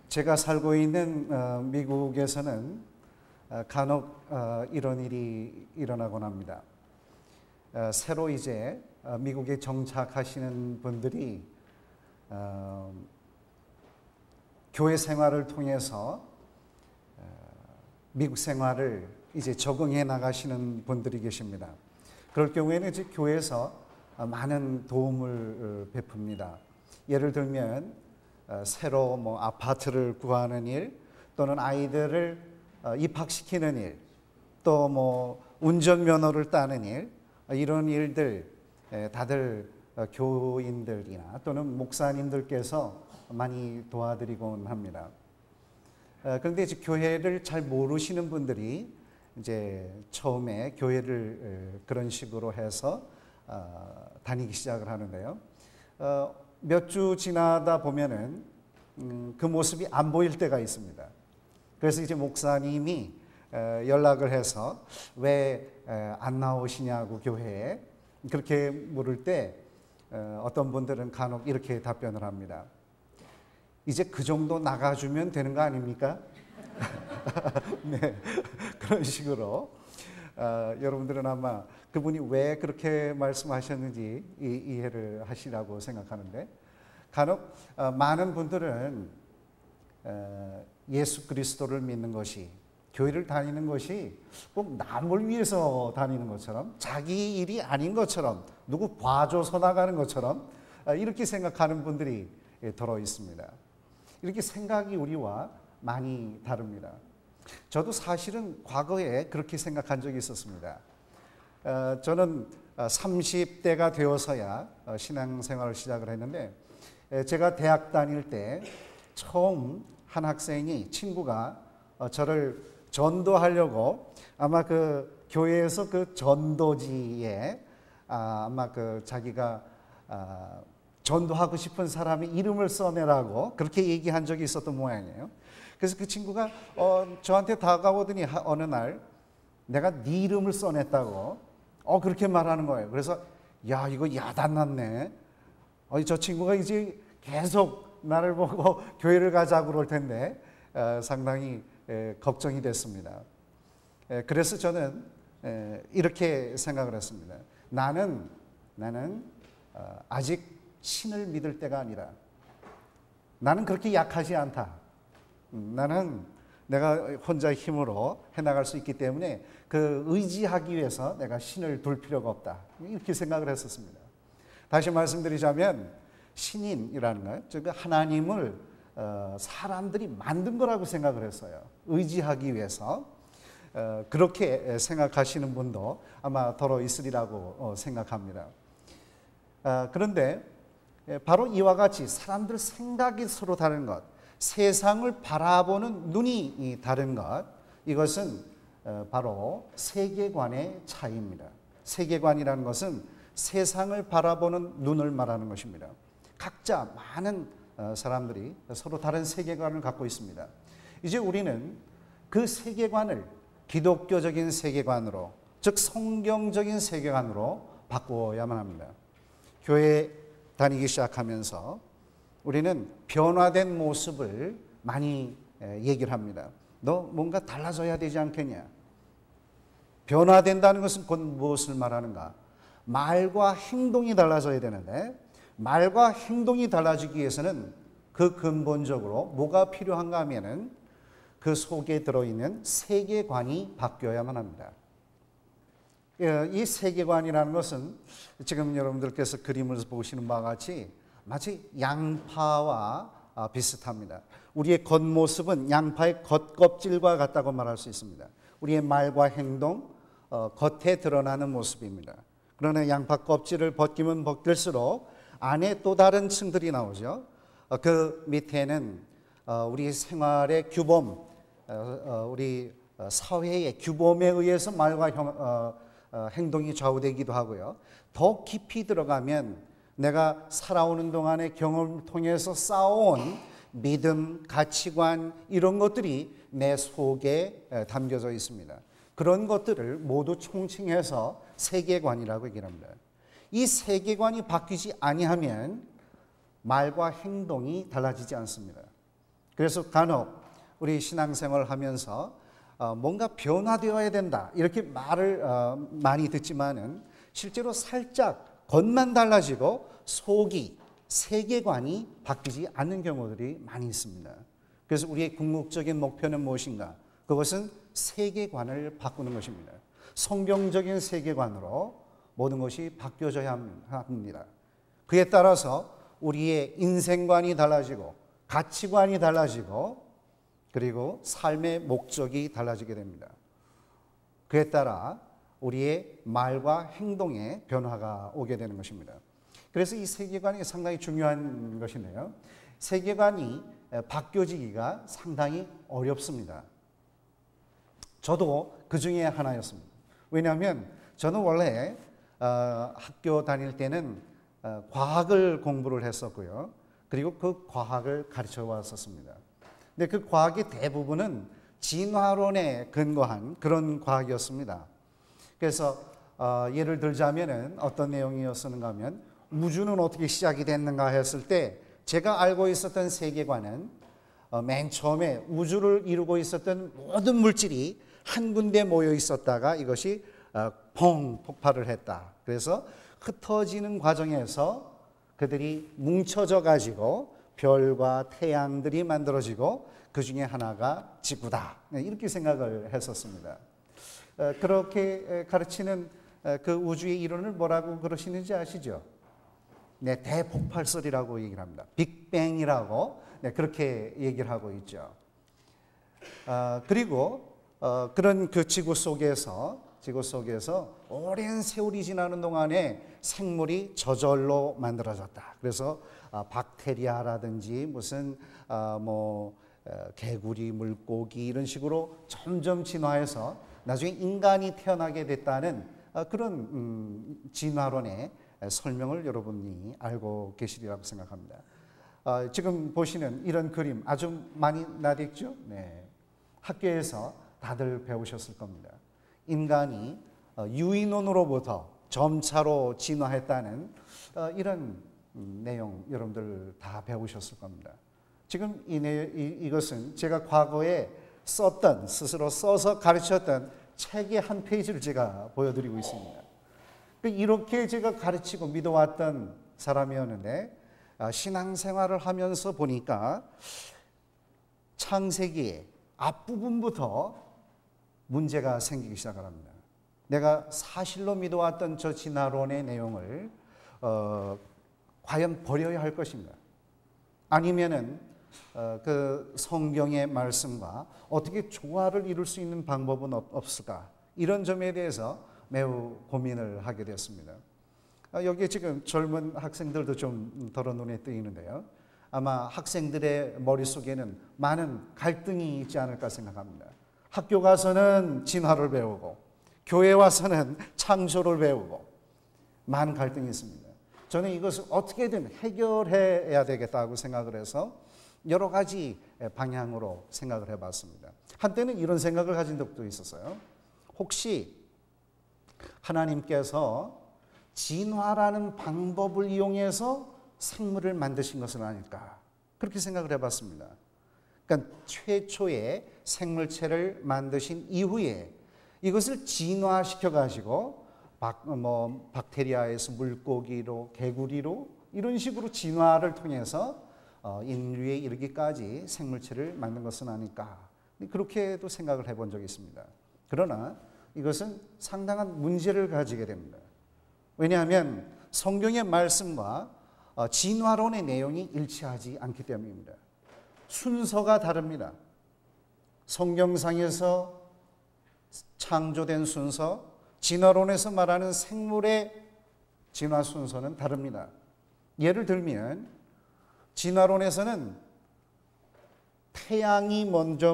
제가 살고 있는 미국에서는 간혹 이런 일이 일어나곤 합니다. 새로 이제 미국에 정착하시는 분들이 교회 생활을 통해서 미국 생활을 이제 적응해 나가시는 분들이 계십니다. 그럴 경우에는 이제 교회에서 많은 도움을 베풉니다. 예를 들면 새로 뭐 아파트를 구하는 일, 또는 아이들을 입학시키는 일, 또 뭐 운전면허를 따는 일, 이런 일들 다들 교인들이나 또는 목사님들께서 많이 도와드리곤 합니다. 그런데 이제 교회를 잘 모르시는 분들이 이제 처음에 교회를 그런 식으로 해서 다니기 시작을 하는데요. 몇 주 지나다 보면은 그 모습이 안 보일 때가 있습니다. 그래서 이제 목사님이 연락을 해서 왜 안 나오시냐고 교회에 그렇게 물을 때 어떤 분들은 간혹 이렇게 답변을 합니다. 이제 그 정도 나가주면 되는 거 아닙니까? 네, 그런 식으로 여러분들은 아마 그분이 왜 그렇게 말씀하셨는지 이해를 하시라고 생각하는데, 간혹 많은 분들은 예수 그리스도를 믿는 것이, 교회를 다니는 것이 꼭 남을 위해서 다니는 것처럼, 자기 일이 아닌 것처럼, 누구 봐줘서 나가는 것처럼 이렇게 생각하는 분들이 더러 있습니다. 이렇게 생각이 우리와 많이 다릅니다. 저도 사실은 과거에 그렇게 생각한 적이 있었습니다. 저는 30대가 되어서야 신앙생활을 시작을 했는데, 제가 대학 다닐 때 처음 한 학생이, 친구가 저를 전도하려고 아마 그 교회에서 그 전도지에 아마 그 자기가 전도하고 싶은 사람의 이름을 써내라고 그렇게 얘기한 적이 있었던 모양이에요. 그래서 그 친구가 저한테 다가오더니 어느 날 내가 네 이름을 써냈다고 그렇게 말하는 거예요. 그래서 야, 이거 야단났네. 저 친구가 이제 계속 나를 보고 교회를 가자고 그럴 텐데 상당히 걱정이 됐습니다. 그래서 저는 이렇게 생각을 했습니다. 나는 아직 신을 믿을 때가 아니라, 나는 그렇게 약하지 않다. 나는 내가 혼자 힘으로 해나갈 수 있기 때문에 그 의지하기 위해서 내가 신을 둘 필요가 없다. 이렇게 생각을 했었습니다. 다시 말씀드리자면 신인이라는 것, 즉 하나님을 사람들이 만든 거라고 생각을 했어요. 의지하기 위해서. 그렇게 생각하시는 분도 아마 더러 있으리라고 생각합니다. 그런데 바로 이와 같이 사람들 생각이 서로 다른 것, 세상을 바라보는 눈이 다른 것, 이것은 바로 세계관의 차이입니다. 세계관이라는 것은 세상을 바라보는 눈을 말하는 것입니다. 각자 많은 사람들이 서로 다른 세계관을 갖고 있습니다. 이제 우리는 그 세계관을 기독교적인 세계관으로, 즉 성경적인 세계관으로 바꾸어야만 합니다. 교회 다니기 시작하면서 우리는 변화된 모습을 많이 얘기를 합니다. 너 뭔가 달라져야 되지 않겠냐? 변화된다는 것은 곧 무엇을 말하는가? 말과 행동이 달라져야 되는데, 말과 행동이 달라지기 위해서는 그 근본적으로 뭐가 필요한가 하면은 그 속에 들어있는 세계관이 바뀌어야만 합니다. 이 세계관이라는 것은 지금 여러분들께서 그림을 보시는 바와 같이 마치 양파와 비슷합니다. 우리의 겉모습은 양파의 겉껍질과 같다고 말할 수 있습니다. 우리의 말과 행동, 겉에 드러나는 모습입니다. 그러나 양파 껍질을 벗기면 벗길수록 안에 또 다른 층들이 나오죠. 그 밑에는 우리 생활의 규범, 우리 사회의 규범에 의해서 말과 행동이 좌우되기도 하고요. 더 깊이 들어가면 내가 살아오는 동안의 경험을 통해서 쌓아온 믿음, 가치관, 이런 것들이 내 속에 담겨져 있습니다. 그런 것들을 모두 총칭해서 세계관이라고 얘기합니다. 이 세계관이 바뀌지 아니하면 말과 행동이 달라지지 않습니다. 그래서 간혹 우리 신앙생활을 하면서 뭔가 변화되어야 된다 이렇게 말을 많이 듣지만은 실제로 살짝 겉만 달라지고 속이 세계관이 바뀌지 않는 경우들이 많이 있습니다. 그래서 우리의 궁극적인 목표는 무엇인가? 그것은 세계관을 바꾸는 것입니다. 성경적인 세계관으로 모든 것이 바뀌어져야 합니다. 그에 따라서 우리의 인생관이 달라지고 가치관이 달라지고 그리고 삶의 목적이 달라지게 됩니다. 그에 따라 우리의 말과 행동에 변화가 오게 되는 것입니다. 그래서 이 세계관이 상당히 중요한 것인데요. 세계관이 바뀌어지기가 상당히 어렵습니다. 저도 그 중에 하나였습니다. 왜냐하면 저는 원래 학교 다닐 때는 과학을 공부를 했었고요. 그리고 그 과학을 가르쳐 왔었습니다. 근데 그 과학의 대부분은 진화론에 근거한 그런 과학이었습니다. 그래서 예를 들자면은 어떤 내용이었는가 하면 우주는 어떻게 시작이 됐는가 했을 때 제가 알고 있었던 세계관은 맨 처음에 우주를 이루고 있었던 모든 물질이 한 군데 모여 있었다가 이것이 펑 폭발을 했다. 그래서 흩어지는 과정에서 그들이 뭉쳐져 가지고 별과 태양들이 만들어지고 그 중에 하나가 지구다. 이렇게 생각을 했었습니다. 그렇게 가르치는 그 우주의 이론을 뭐라고 그러시는지 아시죠? 네, 대폭발설이라고 얘기를 합니다. 빅뱅이라고 그렇게 얘기를 하고 있죠. 그리고 그런 그 지구 속에서 오랜 세월이 지나는 동안에 생물이 저절로 만들어졌다. 그래서 박테리아라든지 무슨 개구리, 물고기 이런 식으로 점점 진화해서 나중에 인간이 태어나게 됐다는 그런 진화론의 설명을 여러분이 알고 계시리라고 생각합니다. 지금 보시는 이런 그림 아주 많이 나댔죠? 네. 학교에서 다들 배우셨을 겁니다. 인간이 유인원으로부터 점차로 진화했다는 이런 내용 여러분들 다 배우셨을 겁니다. 지금 이것은 제가 과거에 스스로 써서 가르쳤던 책의 한 페이지를 제가 보여드리고 있습니다. 이렇게 제가 가르치고 믿어왔던 사람이었는데 신앙생활을 하면서 보니까 창세기의 앞부분부터 문제가 생기기 시작을 합니다. 내가 사실로 믿어왔던 저 진화론의 내용을 과연 버려야 할 것인가? 아니면은 그 성경의 말씀과 어떻게 조화를 이룰 수 있는 방법은 없을까? 이런 점에 대해서 매우 고민을 하게 되었습니다. 여기에 지금 젊은 학생들도 좀 덜어 눈에 띄는데요. 아마 학생들의 머릿속에는 많은 갈등이 있지 않을까 생각합니다. 학교 가서는 진화를 배우고 교회 와서는 창조를 배우고 많은 갈등이 있습니다. 저는 이것을 어떻게든 해결해야 되겠다고 생각을 해서 여러 가지 방향으로 생각을 해봤습니다. 한때는 이런 생각을 가진 적도 있었어요. 혹시 하나님께서 진화라는 방법을 이용해서 생물을 만드신 것은 아닐까? 그렇게 생각을 해봤습니다. 그러니까 최초의 생물체를 만드신 이후에 이것을 진화시켜 가지고 박테리아에서 물고기로 개구리로 이런 식으로 진화를 통해서 인류에 이르기까지 생물체를 만든 것은 아닐까? 그렇게도 생각을 해본 적이 있습니다. 그러나 이것은 상당한 문제를 가지게 됩니다. 왜냐하면 성경의 말씀과 진화론의 내용이 일치하지 않기 때문입니다. 순서가 다릅니다. 성경상에서 창조된 순서, 진화론에서 말하는 생물의 진화 순서는 다릅니다. 예를 들면 진화론에서는 태양이 먼저